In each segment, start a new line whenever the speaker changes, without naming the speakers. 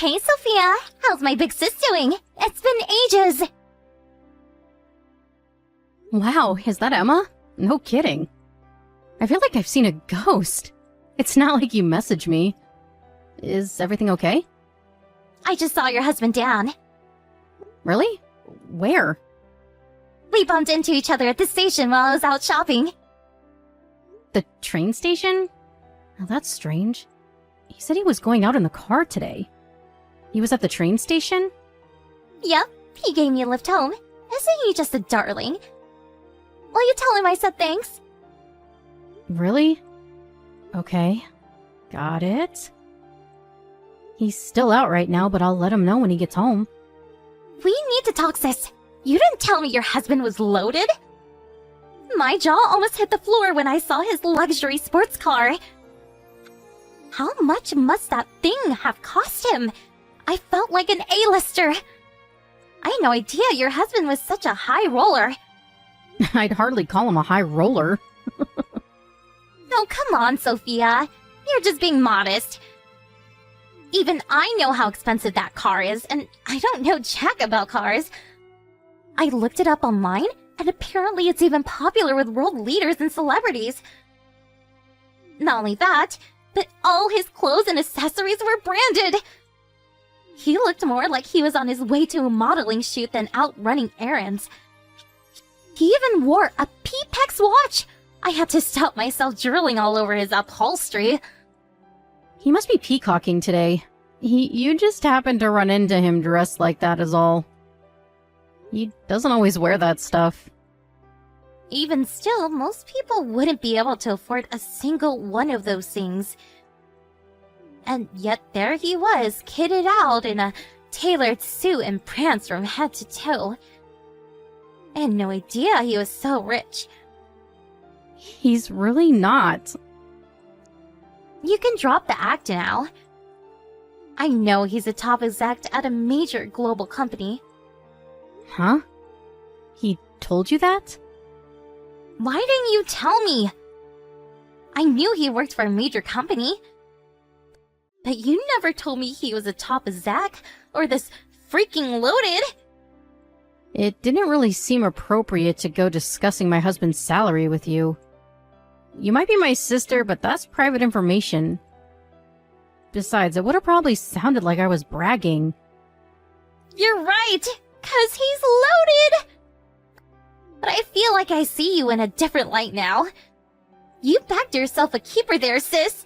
Hey, Sophia! How's my big sis doing? It's been ages!
Wow, is that Emma? No kidding. I feel like I've seen a ghost. It's not like you messaged me. Is everything okay?
I just saw your husband Dan.
Really? Where?
We bumped into each other at the station while I was out shopping.
The train station? Now that's strange. He said he was going out in the car today. He was at the train station?
Yep, he gave me a lift home. Isn't he just a darling? Will you tell him I said thanks?
Really? Okay. Got it. He's still out right now, but I'll let him know when he gets home.
We need to talk, sis. You didn't tell me your husband was loaded? My jaw almost hit the floor when I saw his luxury sports car. How much must that thing have cost him? I felt like an A-lister. I had no idea your husband was such a high roller.
I'd hardly call him a high roller.
Oh, come on, Sophia. You're just being modest. Even I know how expensive that car is, and I don't know jack about cars. I looked it up online, and apparently it's even popular with world leaders and celebrities. Not only that, but all his clothes and accessories were branded. He looked more like he was on his way to a modeling shoot than out running errands. He even wore a P-Pex watch. I had to stop myself drooling all over his upholstery.
He must be peacocking today. You just happened to run into him dressed like that is all. He doesn't always wear that stuff.
Even still, most people wouldn't be able to afford a single one of those things. And yet there he was, kitted out in a tailored suit and pranced from head to toe. I had no idea he was so rich.
He's really not.
You can drop the act now. I know he's a top exec at a major global company.
Huh? He told you that?
Why didn't you tell me? I knew he worked for a major company. But you never told me he was a top exec or this freaking loaded.
It didn't really seem appropriate to go discussing my husband's salary with you. You might be my sister, but that's private information. Besides, it would have probably sounded like I was bragging.
You're right, 'cause he's loaded! But I feel like I see you in a different light now. You backed yourself a keeper there, sis.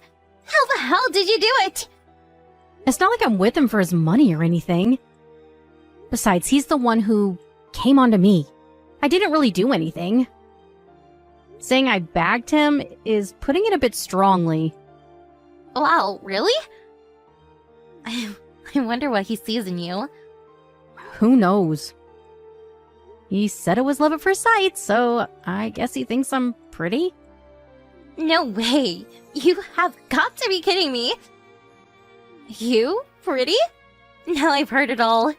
How the hell did you do it?
It's not like I'm with him for his money or anything. Besides, he's the one who came onto me. I didn't really do anything. Saying I bagged him is putting it a bit strongly.
Wow, really? I wonder what he sees in you.
Who knows? He said it was love at first sight, so I guess he thinks I'm pretty?
No way! You have got to be kidding me! You? Pretty? Now I've heard it all.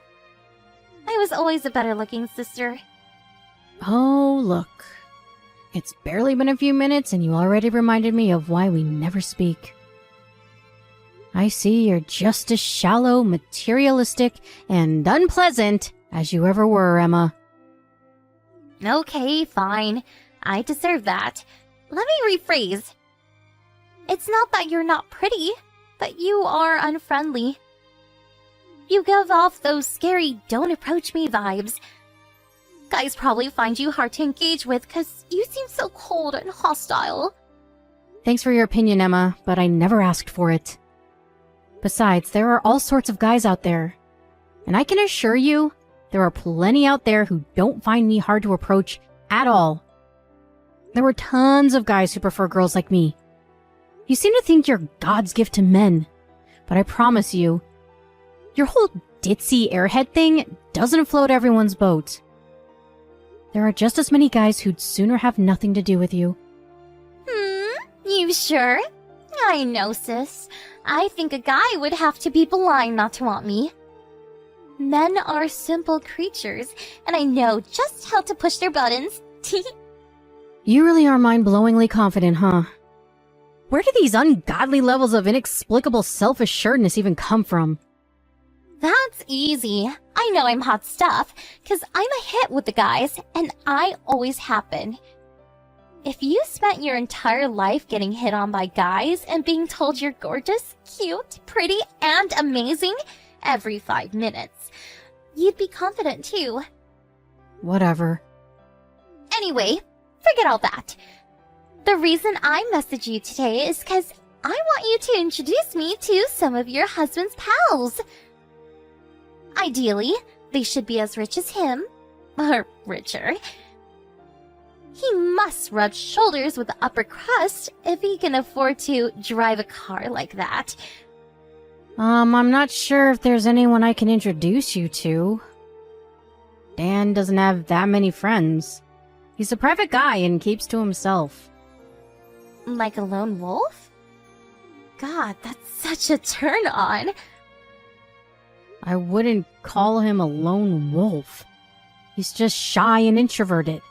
I was always a better looking sister.
Oh, look. It's barely been a few minutes and you already reminded me of why we never speak. I see you're just as shallow, materialistic, and unpleasant as you ever were, Emma.
Okay, fine. I deserve that. Let me rephrase. It's not that you're not pretty, but you are unfriendly. You give off those scary don't approach me vibes. Guys probably find you hard to engage with because you seem so cold and hostile.
Thanks for your opinion, Emma, but I never asked for it. Besides, there are all sorts of guys out there. And I can assure you, there are plenty out there who don't find me hard to approach at all. There were tons of guys who prefer girls like me. You seem to think you're God's gift to men, but I promise you, your whole ditzy airhead thing doesn't float everyone's boat. There are just as many guys who'd sooner have nothing to do with you.
You sure? I know, sis. I think a guy would have to be blind not to want me. Men are simple creatures, and I know just how to push their buttons.
You really are mind-blowingly confident, huh? Where do these ungodly levels of inexplicable self-assuredness even come from?
That's easy. I know I'm hot stuff, 'cause I'm a hit with the guys, and I always have been. If you spent your entire life getting hit on by guys and being told you're gorgeous, cute, pretty, and amazing every 5 minutes, you'd be confident too.
Whatever.
Anyway, forget all that. The reason I messaged you today is because I want you to introduce me to some of your husband's pals. Ideally, they should be as rich as him, or richer. He must rub shoulders with the upper crust if he can afford to drive a car like that.
I'm not sure if there's anyone I can introduce you to. Dan doesn't have that many friends. He's a private guy and keeps to himself.
Like a lone wolf? God, that's such a turn on.
I wouldn't call him a lone wolf. He's just shy and introverted.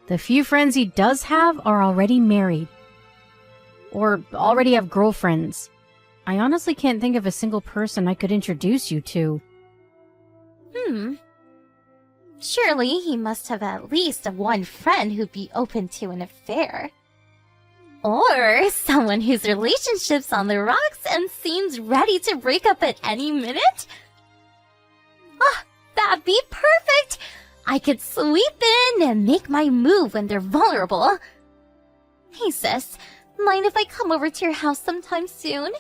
The few friends he does have are already married. Or already have girlfriends. I honestly can't think of a single person I could introduce you to.
Surely he must have at least one friend who'd be open to an affair. Or someone whose relationship's on the rocks and seems ready to break up at any minute? Ah, that'd be perfect! I could sweep in and make my move when they're vulnerable. Hey sis, mind if I come over to your house sometime soon?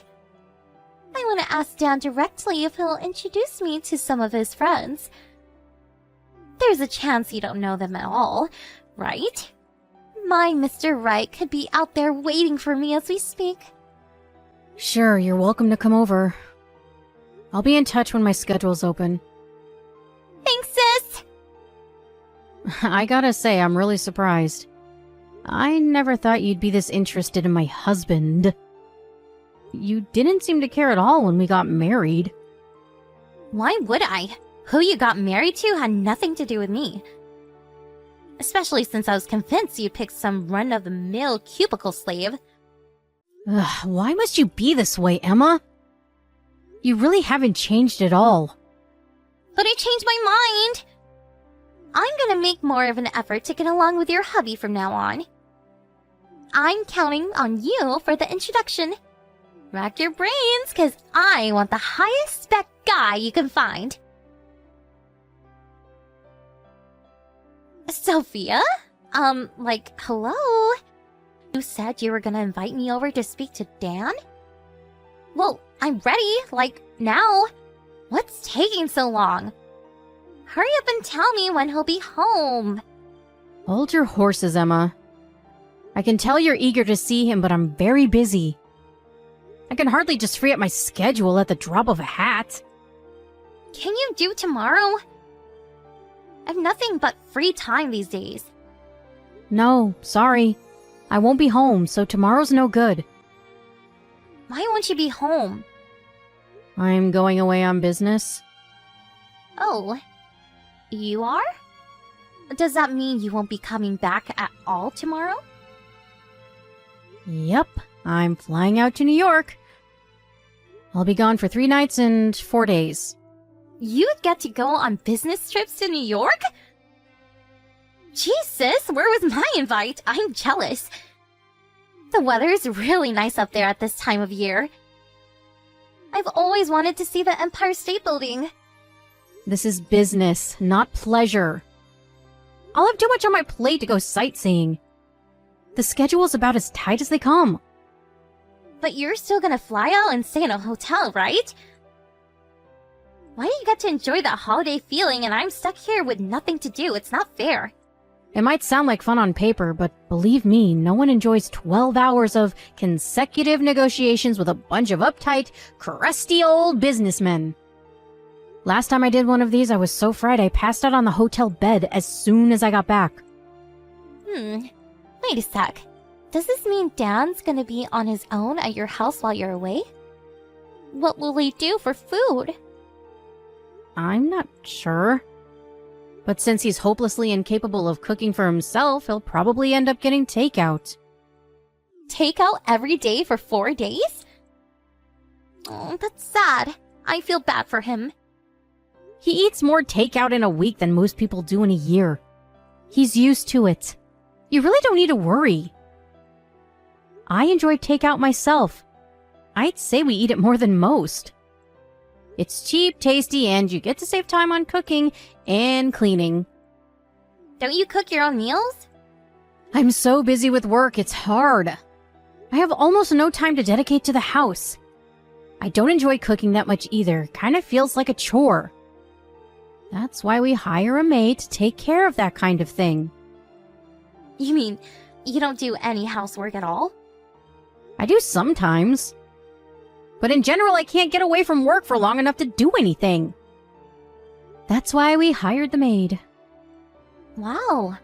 I want to ask Dan directly if he'll introduce me to some of his friends. There's a chance you don't know them at all, right? My Mr. Right could be out there waiting for me as we speak.
Sure, you're welcome to come over. I'll be in touch when my schedule's open.
Thanks, sis!
I gotta say, I'm really surprised. I never thought you'd be this interested in my husband. You didn't seem to care at all when we got married.
Why would I? Who you got married to had nothing to do with me. Especially since I was convinced you'd pick some run-of-the-mill cubicle slave.
Ugh, why must you be this way, Emma? You really haven't changed at all.
But I changed my mind! I'm gonna make more of an effort to get along with your hubby from now on. I'm counting on you for the introduction. Rack your brains, cause I want the highest spec guy you can find. Sophia? Hello? You said you were gonna invite me over to speak to Dan? Well, I'm ready, now. What's taking so long? Hurry up and tell me when he'll be home.
Hold your horses, Emma. I can tell you're eager to see him, but I'm very busy. I can hardly just free up my schedule at the drop of a hat.
Can you do tomorrow? I've nothing but free time these days.
No, sorry. I won't be home, so tomorrow's no good.
Why won't you be home?
I'm going away on business.
Oh, you are? Does that mean you won't be coming back at all tomorrow?
Yep, I'm flying out to New York. I'll be gone for 3 nights and 4 days.
You'd get to go on business trips to New York? Jesus, where was my invite? I'm jealous. The weather's really nice up there at this time of year. I've always wanted to see the Empire State Building.
This is business, not pleasure. I'll have too much on my plate to go sightseeing. The schedule's about as tight as they come.
But you're still gonna fly out and stay in a hotel, right? Why do you get to enjoy that holiday feeling and I'm stuck here with nothing to do? It's not fair.
It might sound like fun on paper, but believe me, no one enjoys 12 hours of consecutive negotiations with a bunch of uptight, crusty old businessmen. Last time I did one of these, I was so fried I passed out on the hotel bed as soon as I got back.
Wait a sec. Does this mean Dan's gonna be on his own at your house while you're away? What will he do for food?
I'm not sure. But since he's hopelessly incapable of cooking for himself, he'll probably end up getting takeout.
Takeout every day for 4 days? Oh, that's sad. I feel bad for him.
He eats more takeout in a week than most people do in a year. He's used to it. You really don't need to worry. I enjoy takeout myself. I'd say we eat it more than most. It's cheap, tasty, and you get to save time on cooking and cleaning.
Don't you cook your own meals?
I'm so busy with work, it's hard. I have almost no time to dedicate to the house. I don't enjoy cooking that much either. Kind of feels like a chore. That's why we hire a maid to take care of that kind of thing.
You mean you don't do any housework at all?
I do sometimes. But in general, I can't get away from work for long enough to do anything. That's why we hired the maid.
Wow.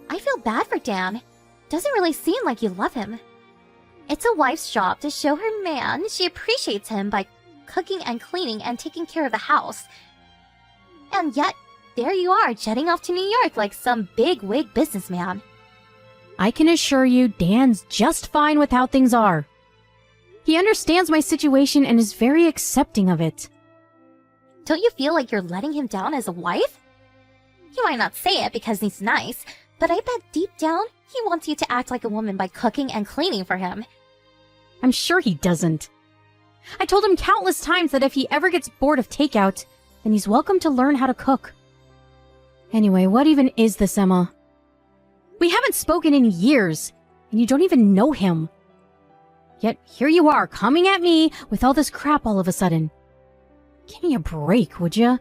I feel bad for Dan. Doesn't really seem like you love him. It's a wife's job to show her man she appreciates him by cooking and cleaning and taking care of the house. And yet, there you are, jetting off to New York like some big-wig businessman.
I can assure you, Dan's just fine with how things are. He understands my situation and is very accepting of it.
Don't you feel like you're letting him down as a wife? He might not say it because he's nice, but I bet deep down he wants you to act like a woman by cooking and cleaning for him.
I'm sure he doesn't. I told him countless times that if he ever gets bored of takeout, then he's welcome to learn how to cook. Anyway, what even is this, Emma? We haven't spoken in years, and you don't even know him. Yet here you are, coming at me with all this crap all of a sudden. Give me a break, would ya?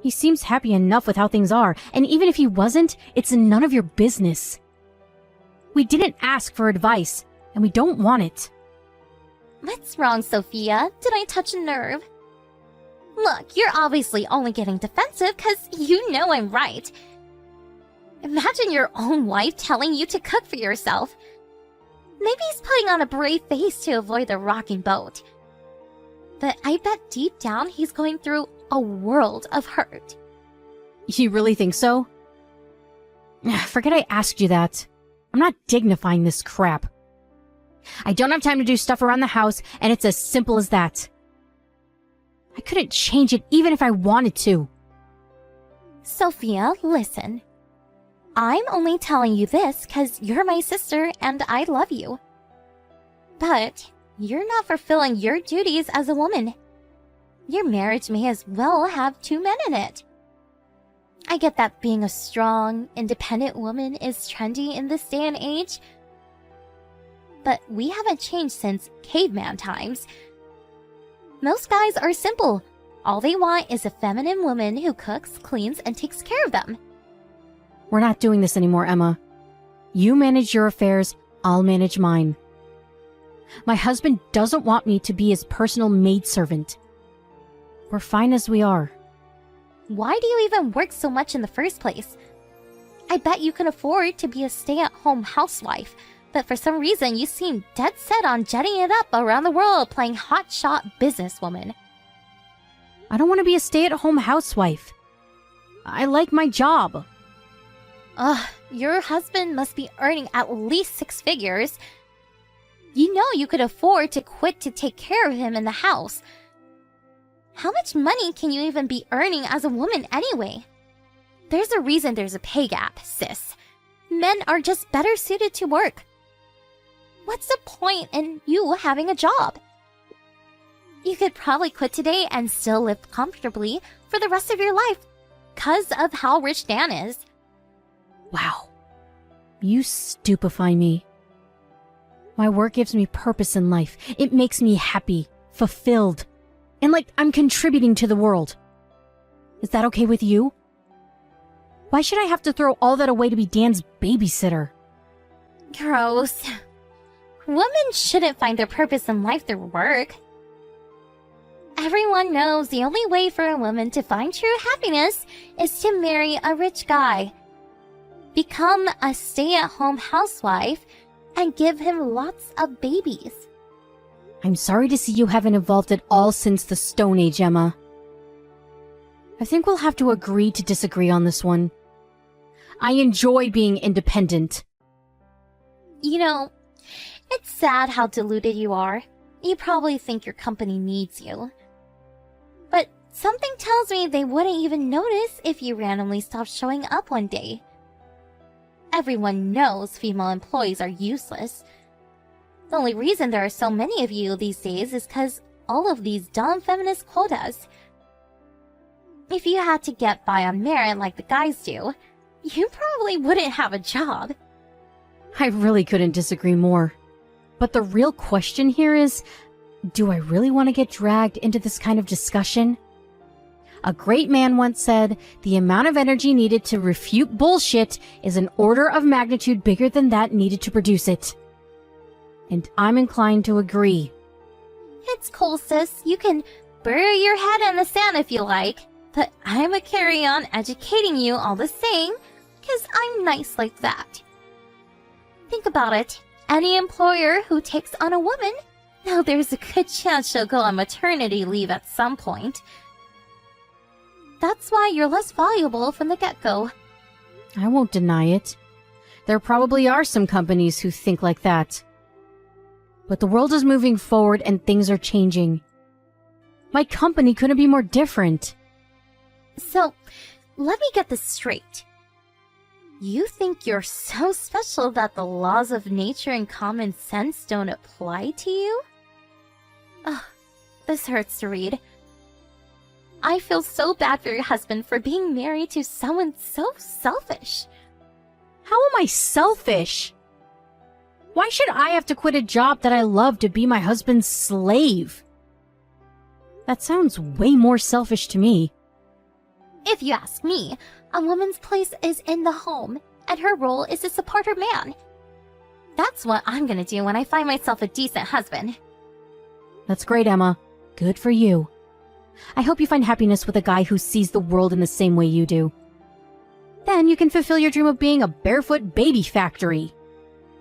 He seems happy enough with how things are, and even if he wasn't, it's none of your business. We didn't ask for advice, and we don't want it.
What's wrong, Sophia? Did I touch a nerve? Look, you're obviously only getting defensive because you know I'm right. Imagine your own wife telling you to cook for yourself. Maybe he's putting on a brave face to avoid the rocking boat. But I bet deep down he's going through a world of hurt.
You really think so? Forget I asked you that. I'm not dignifying this crap. I don't have time to do stuff around the house, and it's as simple as that. I couldn't change it even if I wanted to.
Sophia, listen. I'm only telling you this because you're my sister and I love you. But you're not fulfilling your duties as a woman. Your marriage may as well have 2 men in it. I get that being a strong, independent woman is trendy in this day and age. But we haven't changed since caveman times. Most guys are simple. All they want is a feminine woman who cooks, cleans, and takes care of them.
We're not doing this anymore, Emma. You manage your affairs, I'll manage mine. My husband doesn't want me to be his personal maidservant. We're fine as we are.
Why do you even work so much in the first place? I bet you can afford to be a stay-at-home housewife, but for some reason you seem dead set on jetting it up around the world playing hotshot businesswoman.
I don't want to be a stay-at-home housewife. I like my job.
Ugh, your husband must be earning at least 6 figures. You know you could afford to quit to take care of him in the house. How much money can you even be earning as a woman anyway? There's a reason there's a pay gap, sis. Men are just better suited to work. What's the point in you having a job? You could probably quit today and still live comfortably for the rest of your life because of how rich Dan is.
Wow. You stupefy me. My work gives me purpose in life. It makes me happy, fulfilled, and like I'm contributing to the world. Is that okay with you? Why should I have to throw all that away to be Dan's babysitter?
Gross. Women shouldn't find their purpose in life through work. Everyone knows the only way for a woman to find true happiness is to marry a rich guy, become a stay-at-home housewife, and give him lots of babies.
I'm sorry to see you haven't evolved at all since the Stone Age, Emma. I think we'll have to agree to disagree on this one. I enjoy being independent.
You know, it's sad how deluded you are. You probably think your company needs you. But Something tells me they wouldn't even notice if you randomly stopped showing up one day. Everyone knows female employees are useless. The only reason there are so many of you these days is because all of these dumb feminist quotas. If you had to get by on merit like the guys do, you probably wouldn't have a job.
I really couldn't disagree more. But the real question here is, do I really want to get dragged into this kind of discussion? A great man once said, the amount of energy needed to refute bullshit is an order of magnitude bigger than that needed to produce it. And I'm inclined to agree.
It's cool, sis. You can bury your head in the sand if you like, but I'ma carry on educating you all the same, because I'm nice like that. Think about it. Any employer who takes on a woman, now there's a good chance she'll go on maternity leave at some point. That's why you're less valuable from the get-go.
I won't deny it. There probably are some companies who think like that. But the world is moving forward and things are changing. My company couldn't be more different.
So, let me get this straight. You think you're so special that the laws of nature and common sense don't apply to you? Ugh, this hurts to read. I feel so bad for your husband for being married to someone so selfish.
How am I selfish? Why should I have to quit a job that I love to be my husband's slave? That sounds way more selfish to me.
If you ask me, a woman's place is in the home, and her role is to support her man. That's what I'm gonna do when I find myself a decent husband.
That's great, Emma. Good for you. I hope you find happiness with a guy who sees the world in the same way you do. Then you can fulfill your dream of being a barefoot baby factory.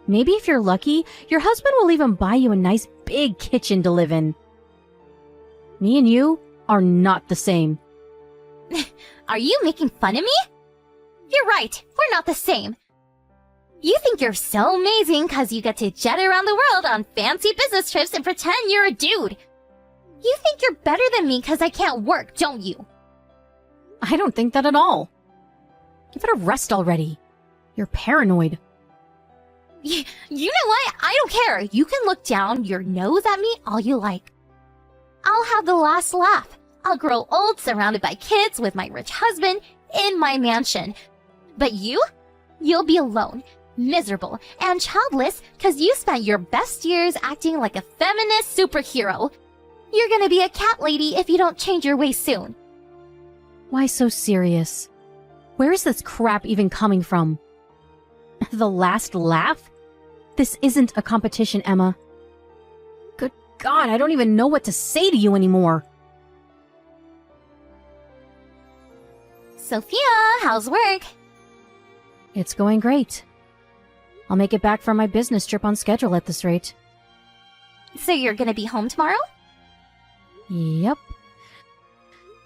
Maybe if you're lucky, your husband will even buy you a nice big kitchen to live in. Me and you are not the same.
Are you making fun of me? You're right, we're not the same. You think you're so amazing because you get to jet around the world on fancy business trips and pretend you're a dude. You think you're better than me because I can't work, don't you?
I don't think that at all. Give it a rest already. You're paranoid.
You know what? I don't care. You can look down your nose at me all you like. I'll have the last laugh. I'll grow old surrounded by kids with my rich husband in my mansion. But you'll be alone, miserable, and childless because you spent your best years acting like a feminist superhero. You're gonna be a cat lady if you don't change your ways soon.
Why so serious? Where is this crap even coming from? The last laugh? This isn't a competition, Emma. Good God, I don't even know what to say to you anymore.
Sophia, how's work?
It's going great. I'll make it back from my business trip on schedule at this rate.
So you're gonna be home tomorrow?
Yep.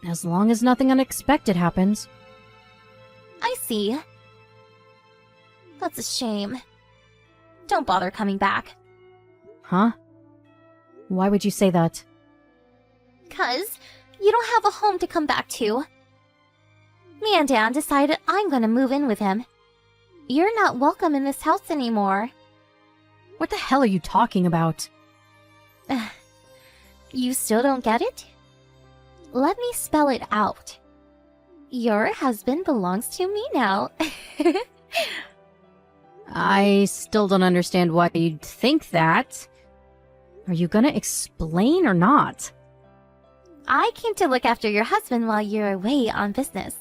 As long as nothing unexpected happens.
I see. That's a shame. Don't bother coming back.
Huh? Why would you say that?
'Cause you don't have a home to come back to. Me and Dan decided I'm gonna move in with him. You're not welcome in this house anymore.
What the hell are you talking about?
You still don't get it? Let me spell it out. Your husband belongs to me now.
I still don't understand why you'd think that. Are you gonna explain or not?
I came to look after your husband while you're away on business.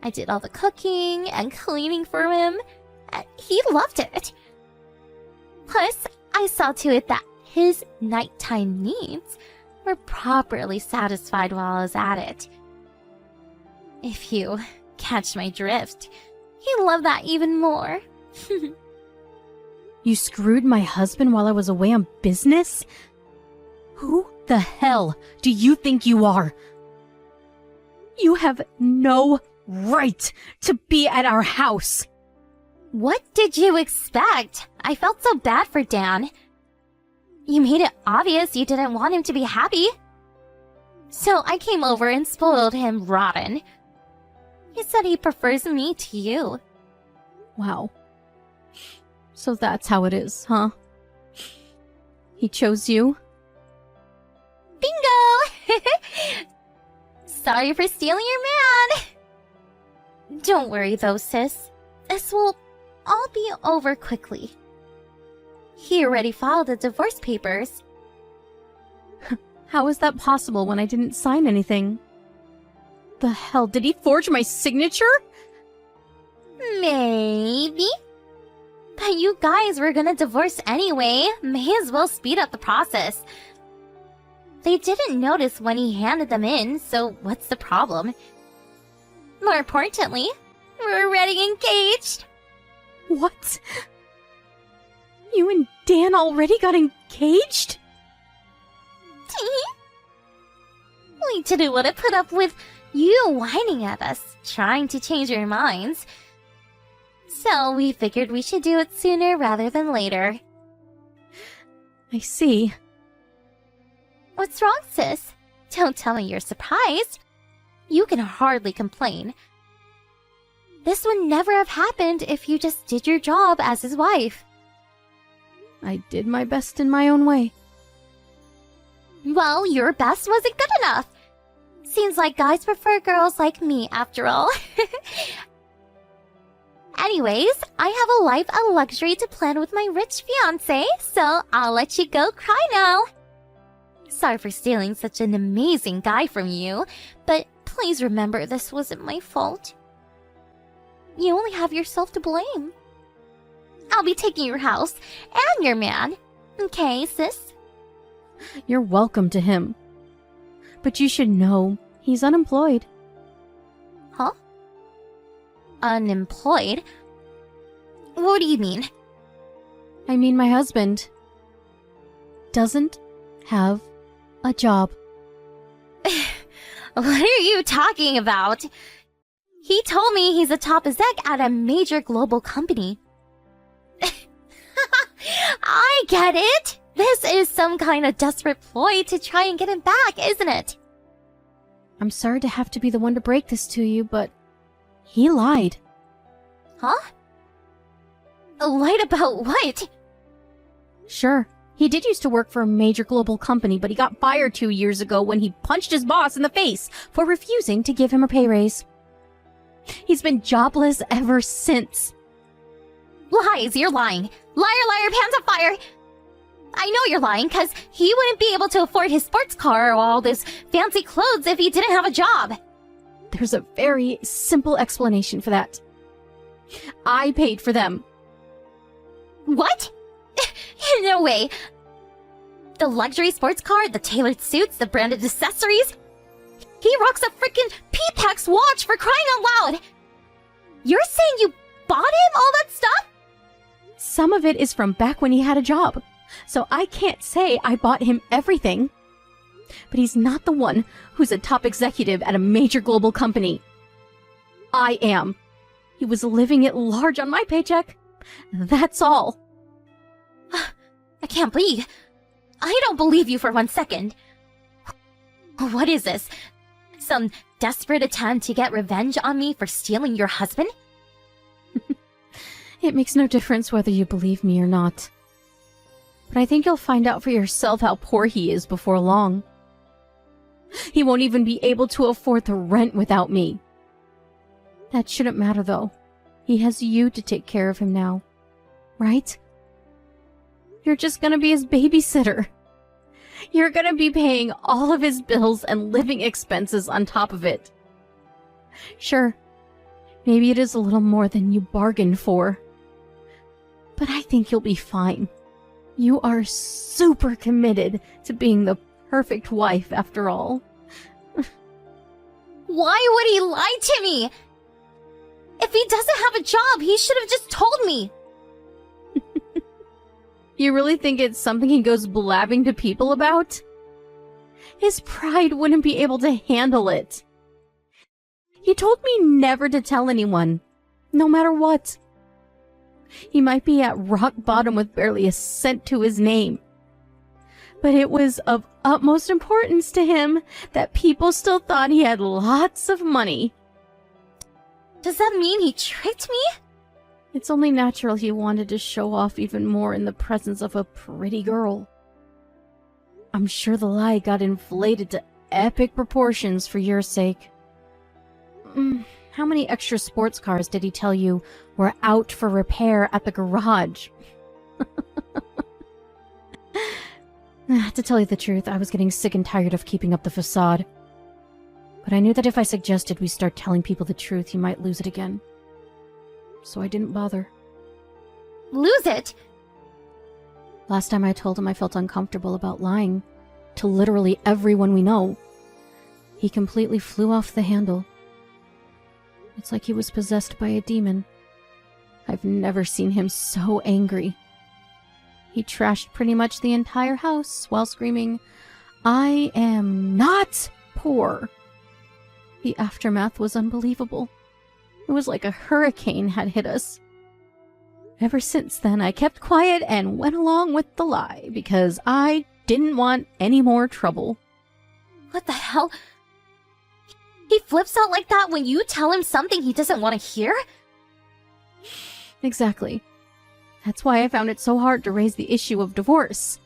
I did all the cooking and cleaning for him, and he loved it. Plus, I saw to it that his nighttime needs were properly satisfied while I was at it. If you catch my drift, he'd love that even more.
You screwed my husband while I was away on business? Who the hell do you think you are? You have no right to be at our house.
What did you expect? I felt so bad for Dan. You made it obvious you didn't want him to be happy. So I came over and spoiled him rotten. He said he prefers me to you.
Wow. So that's how it is, huh? He chose you?
Bingo! Sorry for stealing your man. Don't worry though, sis. This will all be over quickly. He already filed the divorce papers.
How is that possible when I didn't sign anything? The hell, did he forge my signature?
Maybe. But you guys were gonna divorce anyway. May as well speed up the process. They didn't notice when he handed them in, so what's the problem? More importantly, we're already engaged.
What? You and Dan already got engaged?
We didn't want to put up with you whining at us, trying to change your minds. So we figured we should do it sooner rather than later.
I see.
What's wrong, sis? Don't tell me you're surprised. You can hardly complain. This would never have happened if you just did your job as his wife.
I did my best in my own way.
Well, your best wasn't good enough. Seems like guys prefer girls like me, after all. Anyways, I have a life of luxury to plan with my rich fiancé, so I'll let you go cry now. Sorry for stealing such an amazing guy from you, but please remember this wasn't my fault. You only have yourself to blame. I'll be taking your house and your man. Okay, sis?
You're welcome to him. But you should know, he's unemployed.
Huh? Unemployed? What do you mean?
I mean, my husband doesn't have a job.
What are you talking about? He told me he's a top exec at a major global company. I get it! This is some kind of desperate ploy to try and get him back, isn't it?
I'm sorry to have to be the one to break this to you, but he lied.
Huh? Lied about what?
Sure, he did used to work for a major global company, but he got fired 2 years ago when he punched his boss in the face for refusing to give him a pay raise. He's been jobless ever since.
Lies, you're lying. Liar, liar, pants on fire. I know you're lying, because he wouldn't be able to afford his sports car or all those fancy clothes if he didn't have a job.
There's a very simple explanation for that. I paid for them.
What? No way. The luxury sports car, the tailored suits, the branded accessories. He rocks a freaking P-Pax watch for crying out loud. You're saying you bought him all that stuff?
Some of it is from back when he had a job, so I can't say I bought him everything. But he's not the one who's a top executive at a major global company. I am. He was living it large on my paycheck. That's all.
I can't believe. I don't believe you for 1 second. What is this? Some desperate attempt to get revenge on me for stealing your husband?
It makes no difference whether you believe me or not. But I think you'll find out for yourself how poor he is before long. He won't even be able to afford the rent without me. That shouldn't matter, though. He has you to take care of him now. Right? You're just gonna be his babysitter. You're gonna be paying all of his bills and living expenses on top of it. Sure, maybe it is a little more than you bargained for. But I think you'll be fine. You are super committed to being the perfect wife after all.
Why would he lie to me? If he doesn't have a job, he should have just told me.
You really think it's something he goes blabbing to people about? His pride wouldn't be able to handle it. He told me never to tell anyone, no matter what. He might be at rock bottom with barely a cent to his name. But it was of utmost importance to him that people still thought he had lots of money.
Does that mean he tricked me?
It's only natural he wanted to show off even more in the presence of a pretty girl. I'm sure the lie got inflated to epic proportions for your sake. How many extra sports cars did he tell you were out for repair at the garage? To tell you the truth, I was getting sick and tired of keeping up the facade. But I knew that if I suggested we start telling people the truth, he might lose it again. So I didn't bother.
Lose it?
Last time I told him I felt uncomfortable about lying to literally everyone we know, he completely flew off the handle. It's like he was possessed by a demon. I've never seen him so angry. He trashed pretty much the entire house while screaming, "I am not poor." The aftermath was unbelievable. It was like a hurricane had hit us. Ever since then, I kept quiet and went along with the lie because I didn't want any more trouble.
What the hell? He flips out like that when you tell him something he doesn't want to hear?
Exactly. That's why I found it so hard to raise the issue of divorce.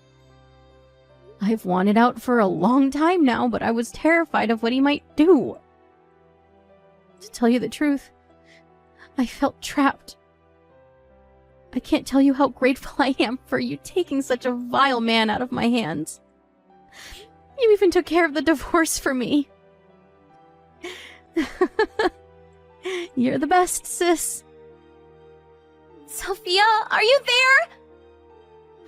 I've wanted out for a long time now, but I was terrified of what he might do. To tell you the truth, I felt trapped. I can't tell you how grateful I am for you taking such a vile man out of my hands. You even took care of the divorce for me. You're the best, sis.
Sophia, are you there?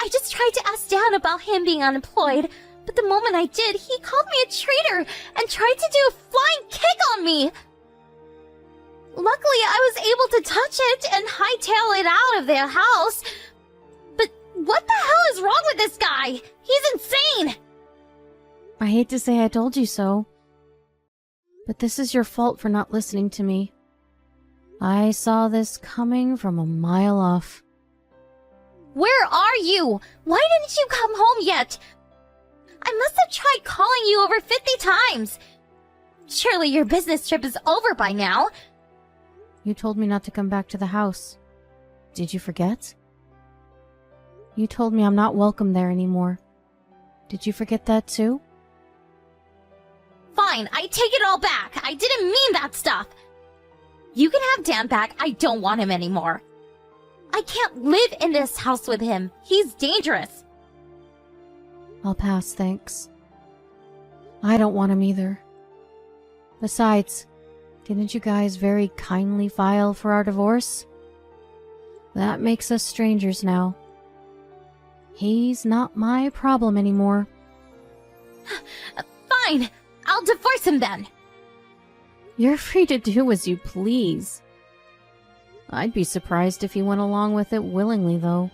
I just tried to ask Dad about him being unemployed, but the moment I did, he called me a traitor and tried to do a flying kick on me. Luckily, I was able to touch it and hightail it out of their house. But what the hell is wrong with this guy? He's insane!
I hate to say I told you so, but this is your fault for not listening to me. I saw this coming from a mile off.
Where are you? Why didn't you come home yet? I must have tried calling you over 50 times. Surely your business trip is over by now.
You told me not to come back to the house. Did you forget? You told me I'm not welcome there anymore. Did you forget that too?
Fine, I take it all back. I didn't mean that stuff. You can have Dan back. I don't want him anymore. I can't live in this house with him. He's dangerous.
I'll pass, thanks. I don't want him either. Besides, didn't you guys very kindly file for our divorce? That makes us strangers now. He's not my problem anymore.
Fine, I'll divorce him then.
You're free to do as you please. I'd be surprised if he went along with it willingly, though.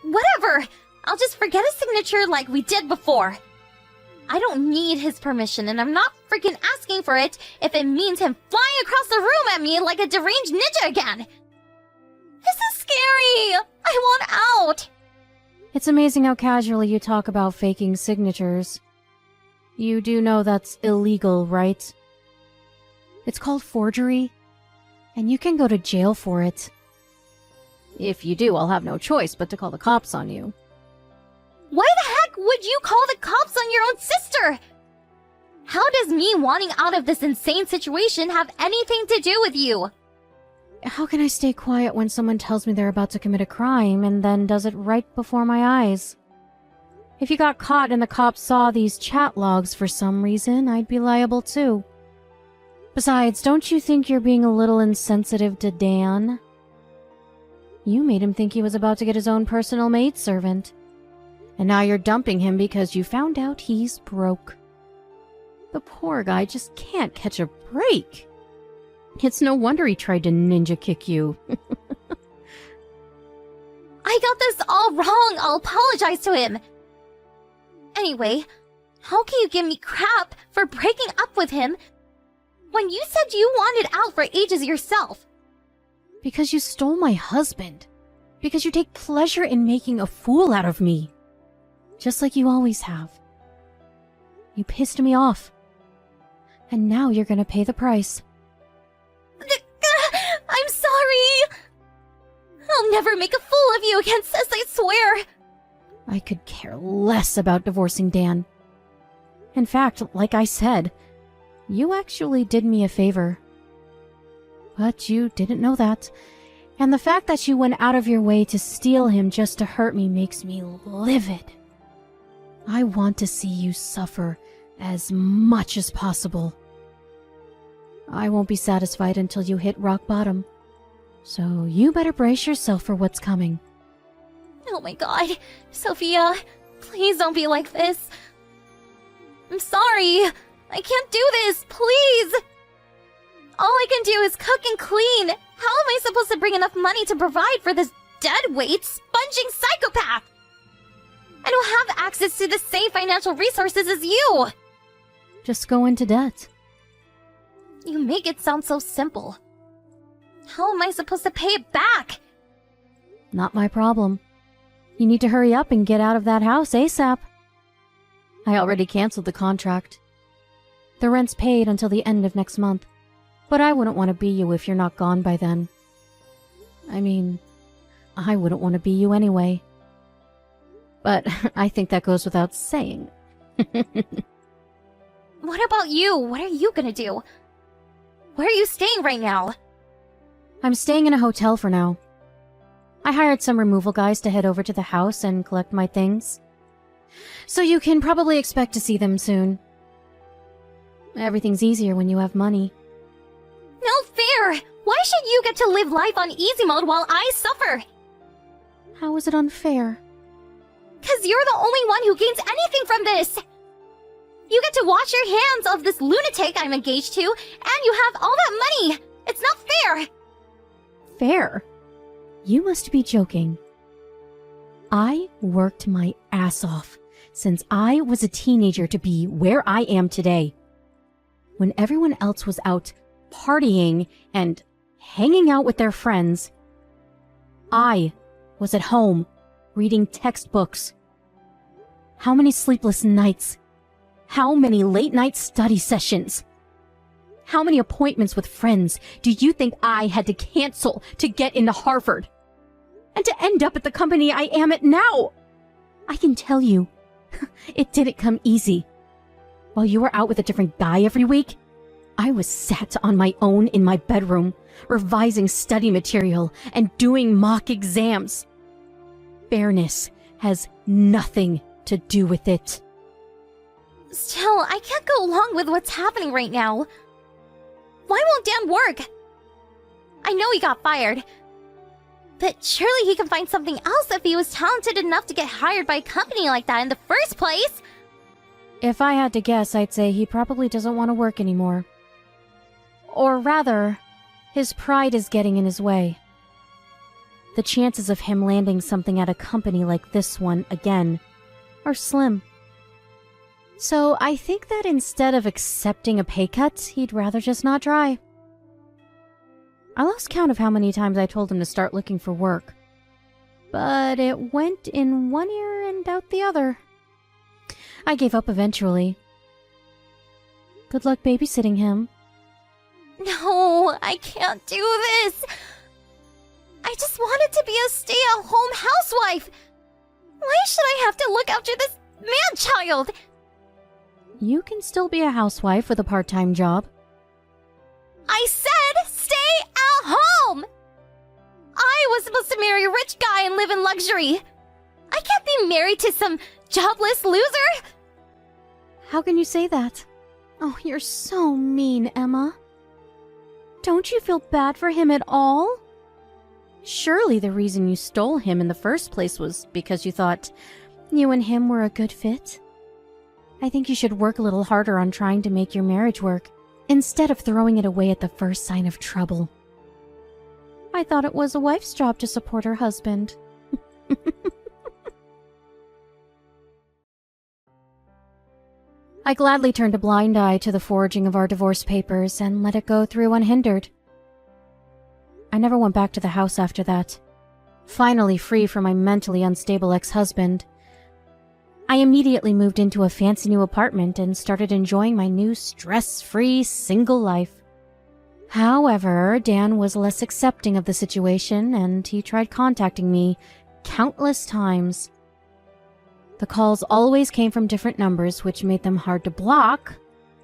Whatever! I'll just forget his signature like we did before. I don't need his permission, and I'm not freaking asking for it if it means him flying across the room at me like a deranged ninja again. This is scary! I want out!
It's amazing how casually you talk about faking signatures. You do know that's illegal, right? It's called forgery, and you can go to jail for it. If you do, I'll have no choice but to call the cops on you.
Why the heck would you call the cops on your own sister? How does me wanting out of this insane situation have anything to do with you?
How can I stay quiet when someone tells me they're about to commit a crime and then does it right before my eyes? If you got caught and the cops saw these chat logs for some reason, I'd be liable too. Besides, don't you think you're being a little insensitive to Dan? You made him think he was about to get his own personal maidservant. And now you're dumping him because you found out he's broke. The poor guy just can't catch a break. It's no wonder he tried to ninja kick you.
I got this all wrong. I'll apologize to him. Anyway, how can you give me crap for breaking up with him when you said you wanted out for ages yourself?
Because you stole my husband. Because you take pleasure in making a fool out of me. Just like you always have. You pissed me off. And now you're gonna pay the price.
I'm sorry! I'll never make a fool of you again, sis, I swear!
I could care less about divorcing Dan. In fact, like I said, you actually did me a favor. But you didn't know that. And the fact that you went out of your way to steal him just to hurt me makes me livid. I want to see you suffer as much as possible. I won't be satisfied until you hit rock bottom. So you better brace yourself for what's coming.
Oh my god, Sophia, please don't be like this. I'm sorry. I can't do this, please. All I can do is cook and clean. How am I supposed to bring enough money to provide for this deadweight, sponging psychopath? I don't have access to the same financial resources as you.
Just go into debt.
You make it sound so simple. How am I supposed to pay it back?
Not my problem. You need to hurry up and get out of that house ASAP. I already canceled the contract. The rent's paid until the end of next month, but I wouldn't want to be you if you're not gone by then. I mean, I wouldn't want to be you anyway. But I think that goes without saying.
What about you? What are you gonna do? Where are you staying right now?
I'm staying in a hotel for now. I hired some removal guys to head over to the house and collect my things. So you can probably expect to see them soon. Everything's easier when you have money.
No fair! Why should you get to live life on easy mode while I suffer?
How is it unfair?
'Cause you're the only one who gains anything from this! You get to wash your hands of this lunatic I'm engaged to, and you have all that money! It's not fair!
Fair? You must be joking. I worked my ass off since I was a teenager to be where I am today. When everyone else was out partying and hanging out with their friends, I was at home reading textbooks. How many sleepless nights? How many late-night study sessions? How many appointments with friends do you think I had to cancel to get into Harvard? And to end up at the company I am at now? I can tell you, it didn't come easy. While you were out with a different guy every week, I was sat on my own in my bedroom, revising study material and doing mock exams. Fairness has nothing to do with it.
Still, I can't go along with what's happening right now. Why won't Dan work? I know he got fired, but surely he can find something else if he was talented enough to get hired by a company like that in the first place.
If I had to guess, I'd say he probably doesn't want to work anymore. Or rather, his pride is getting in his way. The chances of him landing something at a company like this one again are slim. So I think that instead of accepting a pay cut, he'd rather just not try. I lost count of how many times I told him to start looking for work. But it went in one ear and out the other. I gave up eventually. Good luck babysitting him.
No, I can't do this. I just wanted to be a stay-at-home housewife. Why should I have to look after this man-child?
You can still be a housewife with a part-time job.
I said stay at home! I was supposed to marry a rich guy and live in luxury. I can't be married to some jobless loser.
How can you say that? Oh, you're so mean, Emma. Don't you feel bad for him at all? Surely the reason you stole him in the first place was because you thought you and him were a good fit. I think you should work a little harder on trying to make your marriage work, instead of throwing it away at the first sign of trouble. I thought it was a wife's job to support her husband. I gladly turned a blind eye to the forging of our divorce papers and let it go through unhindered. I never went back to the house after that, finally free from my mentally unstable ex-husband. I immediately moved into a fancy new apartment and started enjoying my new stress-free single life. However, Dan was less accepting of the situation and he tried contacting me countless times. The calls always came from different numbers, which made them hard to block,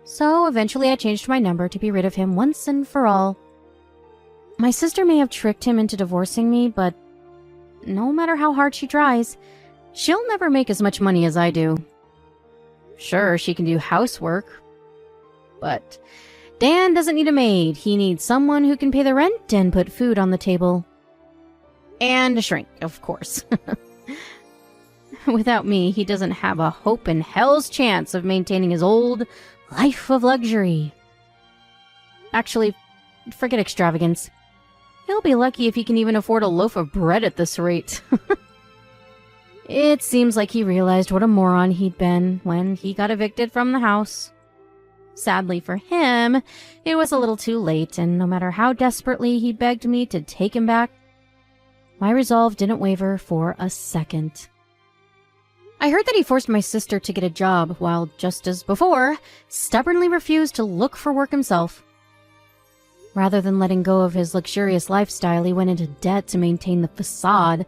so eventually I changed my number to be rid of him once and for all. My sister may have tricked him into divorcing me, but no matter how hard she tries, she'll never make as much money as I do. Sure, she can do housework, but Dan doesn't need a maid. He needs someone who can pay the rent and put food on the table. And a shrink, of course. Without me, he doesn't have a hope in hell's chance of maintaining his old life of luxury. Actually, forget extravagance. He'll be lucky if he can even afford a loaf of bread at this rate. It seems like he realized what a moron he'd been when he got evicted from the house. Sadly for him, it was a little too late, and no matter how desperately he begged me to take him back, my resolve didn't waver for a second. I heard that he forced my sister to get a job, while, just as before, stubbornly refused to look for work himself. Rather than letting go of his luxurious lifestyle, he went into debt to maintain the facade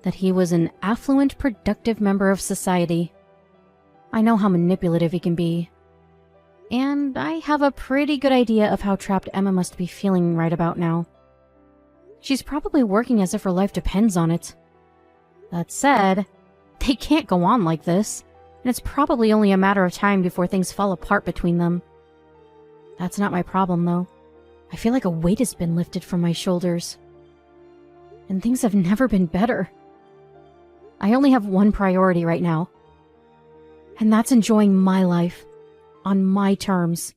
that he was an affluent, productive member of society. I know how manipulative he can be, and I have a pretty good idea of how trapped Emma must be feeling right about now. She's probably working as if her life depends on it. That said, they can't go on like this, and it's probably only a matter of time before things fall apart between them. That's not my problem, though. I feel like a weight has been lifted from my shoulders. And things have never been better. I only have one priority right now, and that's enjoying my life on my terms.